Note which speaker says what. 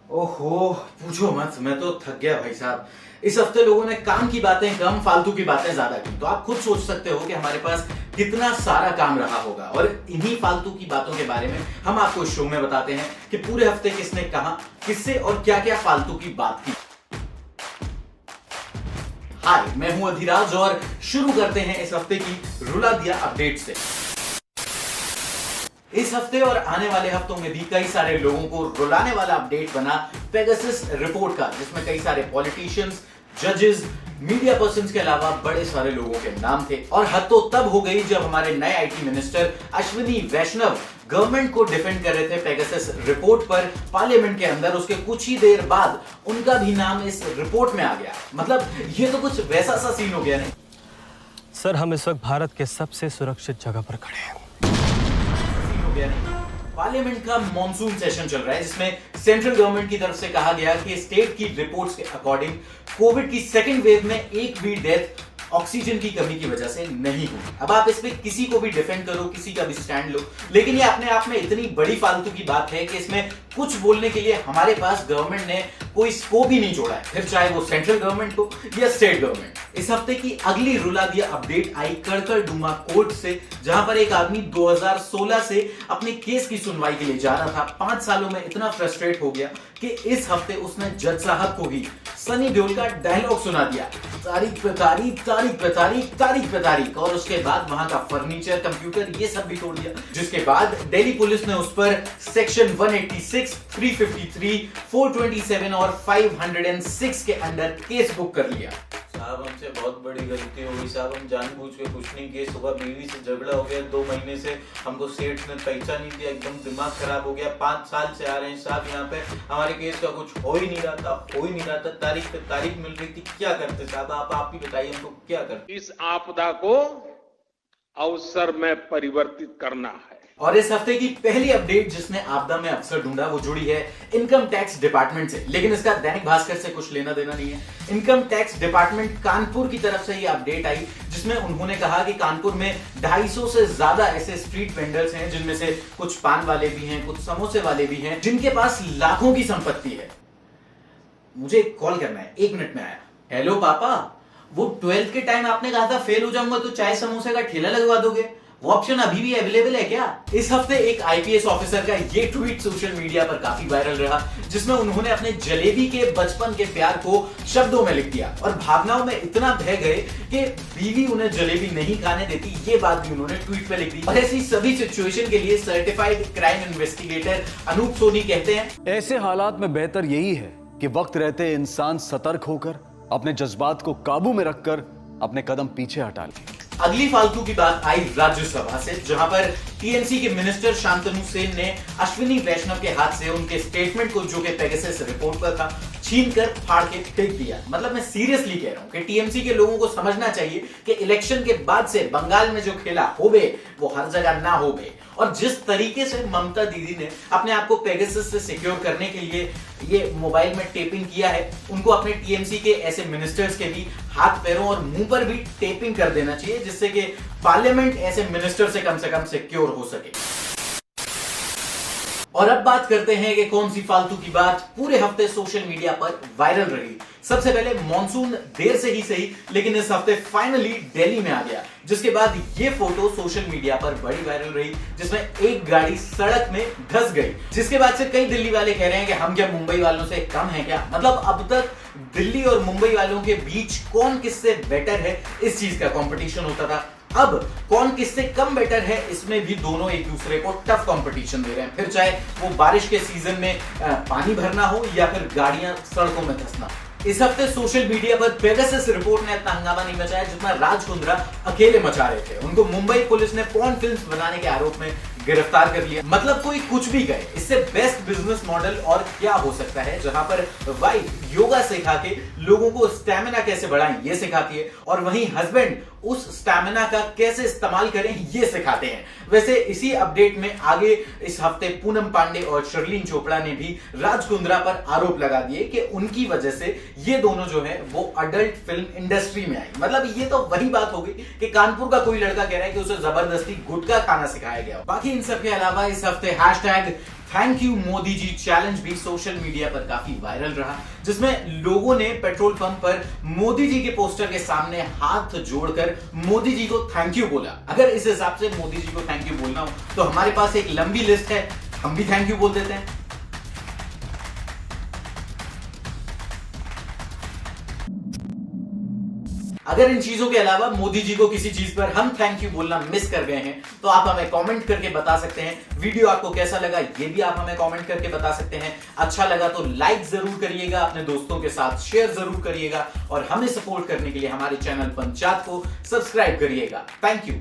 Speaker 1: ओहो, पूछो मत। मैं तो थक गया भाई साहब। इस हफ्ते लोगों ने काम की बातें कम, फालतू की बातें ज्यादा की। तो आप खुद सोच सकते हो कि हमारे पास कितना सारा काम रहा होगा। और इन्हीं फालतू की बातों के बारे में हम आपको इस शो में बताते हैं कि पूरे हफ्ते किसने कहा, किससे और क्या क्या फालतू की बात की। हाय, मैं हूं अधिराज और शुरू करते हैं इस हफ्ते की रुला दिया अपडेट से। इस हफ्ते और आने वाले हफ्तों में भी कई सारे लोगों को रुलाने वाला अपडेट बना पेगासस रिपोर्ट का, जिसमें कई सारे पॉलिटिशियंस, जजेस, मीडिया पर्संस के अलावा बड़े सारे लोगों के नाम थे। और हद तो तब हो गई जब हमारे नए IT minister Ashwini Vaishnaw government को डिफेंड कर रहे थे पेगासस रिपोर्ट पर पार्लियामेंट के अंदर। उसके कुछ ही देर बाद उनका भी नाम इस रिपोर्ट में आ गया। मतलब ये तो कुछ वैसा सा सीन हो गया नहीं
Speaker 2: सर, हम इस वक्त भारत के सबसे सुरक्षित जगह पर खड़े हैं।
Speaker 1: पार्लियामेंट का मॉनसून सेशन चल रहा है, जिसमें सेंट्रल गवर्नमेंट की तरफ से कहा गया कि स्टेट की रिपोर्ट्स के अकॉर्डिंग कोविड की सेकेंड वेव में एक भी डेथ ऑक्सीजन की कमी की वजह से नहीं हुई। अब आप इस पे किसी को भी डिफेंड करो, किसी का भी स्टैंड लो, लेकिन ये अपने आप में इतनी बड़ी फालतू की बात है कि इसमें कुछ बोलने के लिए हमारे पास गवर्नमेंट ने कोई स्कोप ही नहीं छोड़ा है, फिर चाहे वो सेंट्रल गवर्नमेंट हो या स्टेट गवर्नमेंट। इस हफ्ते की अगली रुला दिया अपडेट आई कड़कड़डूमा कोर्ट से, जहां पर एक आदमी 2016 से अपने केस की सुनवाई के लिए जा रहा था। 5 सालों में इतना फ्रस्ट्रेट हो गया कि इस हफ्ते उसने जज साहब को ही सनी देओल का डायलॉग सुना दिया, तारीख पे तारीख, तारीख पे तारीख, तारीख पे तारीख। और उसके बाद वहां का फर्नीचर, कंप्यूटर, ये सब भी तोड़ दिया। जिसके बाद दिल्ली पुलिस ने उस पर सेक्शन 186, 353, 427 और 506 के अंडर केस बुक कर लिया।
Speaker 3: साहब, हमसे बहुत बड़ी गलती हो गई साहब। हम जानबूझ के कुछ नहीं किए। सुबह बीवी से झगड़ा हो गया, 2 महीने से हमको सेठ ने पैसा नहीं दिया, एकदम दिमाग खराब हो गया। 5 साल से आ रहे हैं साहब यहाँ पे, हमारे केस का कुछ हो ही नहीं रहा था, तारीख पे तारीख मिल रही थी। क्या करते साहब, आप ही बताइए हमको क्या करते।
Speaker 4: इस आपदा को अवसर में परिवर्तित करना है।
Speaker 1: और इस हफ्ते की पहली अपडेट जिसने आपदा में अवसर ढूंढा वो जुड़ी है इनकम टैक्स डिपार्टमेंट से, लेकिन इसका दैनिक भास्कर से कुछ लेना देना नहीं है। इनकम टैक्स डिपार्टमेंट कानपुर की तरफ से ये अपडेट आई, जिसमें उन्होंने कहा कि कानपुर में 250 से ज्यादा ऐसे स्ट्रीट वेंडर्स हैं, जिनमें से कुछ पान वाले भी हैं, कुछ समोसे वाले भी हैं, जिनके पास लाखों की संपत्ति है। मुझे कॉल करना है, 1 मिनट में आया। हेलो पापा, वो 12th के टाइम आपने कहा था फेल हो जाऊंगा तो चाय समोसे का ठेला लगवा दोगे, वो ऑप्शन अभी भी अवेलेबल है क्या? इस हफ्ते एक आईपीएस ऑफिसर का ये ट्वीट सोशल मीडिया पर काफी वायरल रहा, जिसमें उन्होंने अपने जलेबी के बचपन के प्यार को शब्दों में लिख दिया और भावनाओं में इतना बह गए कि बीवी उन्हें जलेबी नहीं खाने देती, ये बात भी उन्होंने ट्वीट पे लिख दी। और ऐसी सभी सिचुएशन के लिए certified crime investigator Anoop Soni कहते हैं,
Speaker 5: ऐसे हालात में बेहतर यही है कि वक्त रहते इंसान सतर्क होकर अपने जज्बात को काबू में रखकर अपने कदम पीछे हटा ले।
Speaker 1: अगली फालतू की बात आई राज्यसभा से, जहां पर टीएमसी के मिनिस्टर शांतनु सेन ने अश्विनी वैष्णव के हाथ से उनके स्टेटमेंट को, जो कि पेगासस रिपोर्ट पर था, छीनकर फाड़ के फेंक दिया। मतलब मैं सीरियसली कह रहा हूं कि टीएमसी के लोगों को समझना चाहिए कि इलेक्शन के बाद से बंगाल में जो खेला होवे वो हर जगह ना होवे। और जिस तरीके से ममता दीदी ने अपने आप को पेगासस से सिक्योर करने के लिए ये मोबाइल में टेपिंग किया है, उनको अपने टीएमसी के ऐसे मिनिस्टर्स के भी हाथ, पैरों और मुंह पर भी टेपिंग कर देना चाहिए, जिससे कि पार्लियामेंट ऐसे मिनिस्टर से कम सिक्योर हो सके। और अब बात करते हैं कि कौन सी फालतू की बात पूरे हफ्ते सोशल मीडिया पर वायरल रही। सबसे पहले मॉनसून देर से ही सही, लेकिन इस हफ्ते फाइनली दिल्ली में आ गया, जिसके बाद ये फोटो सोशल मीडिया पर बड़ी वायरल रही, जिसमें एक गाड़ी सड़क में धंस गई। जिसके बाद से कई दिल्ली वाले कह रहे हैं कि हम क्या मुंबई वालों से कम हैं क्या? मतलब अब तक दिल्ली और मुंबई वालों के बीच कौन किससे बेटर है, इस चीज का कंपटीशन होता था। अब कौन किससे कम बेटर है, इसमें भी दोनों एक दूसरे को टफ कंपटीशन दे रहे हैं, फिर चाहे वो बारिश के सीजन में पानी भरना हो या फिर गाड़ियां सड़कों में धंसना। इस हफ्ते सोशल मीडिया पर पेगासस रिपोर्ट ने इतना हंगामा नहीं मचाया जितना राज कुंद्रा अकेले मचा रहे थे। उनको मुंबई पुलिस ने पॉर्न फिल्म्स बनाने के आरोप में गिरफ्तार कर लिया। मतलब कोई कुछ भी कहे, इससे बेस्ट बिजनेस मॉडल और क्या हो सकता है, जहां पर वाइफ योगा सिखा के लोगों को स्टैमिना कैसे बढ़ाएं ये सिखाती है, और वहीं हस्बैंड उस स्टैमिना का कैसे इस्तेमाल करें ये सिखाते हैं। वैसे इसी अपडेट में आगे इस हफ्ते पूनम पांडे और शर्लिन चोपड़ा ने भी राज कुंद्रा पर आरोप लगा दिए कि उनकी वजह से ये दोनों जो है वो अडल्ट फिल्म इंडस्ट्री में आई। मतलब ये तो वही बात हो गई कि कानपुर का कोई लड़का कह रहा है कि उसे जबरदस्ती गुटखा खाना सिखाया गया। बाकी इन सब के अलावा इस हफ्ते thank you Modi ji challenge भी सोशल मीडिया पर काफी वायरल रहा, जिसमें लोगों ने पेट्रोल पंप पर मोदी जी के पोस्टर के सामने हाथ जोड़कर मोदी जी को थैंक यू बोला। अगर इस हिसाब से मोदी जी को थैंक यू बोलना हो तो हमारे पास एक लंबी लिस्ट है, हम भी थैंक यू बोल देते हैं। अगर इन चीजों के अलावा मोदी जी को किसी चीज पर हम थैंक यू बोलना मिस कर गए हैं तो आप हमें कमेंट करके बता सकते हैं। वीडियो आपको कैसा लगा ये भी आप हमें कमेंट करके बता सकते हैं। अच्छा लगा तो लाइक जरूर करिएगा, अपने दोस्तों के साथ शेयर जरूर करिएगा और हमें सपोर्ट करने के लिए हमारे चैनल पंचायत को सब्सक्राइब करिएगा। Thank you.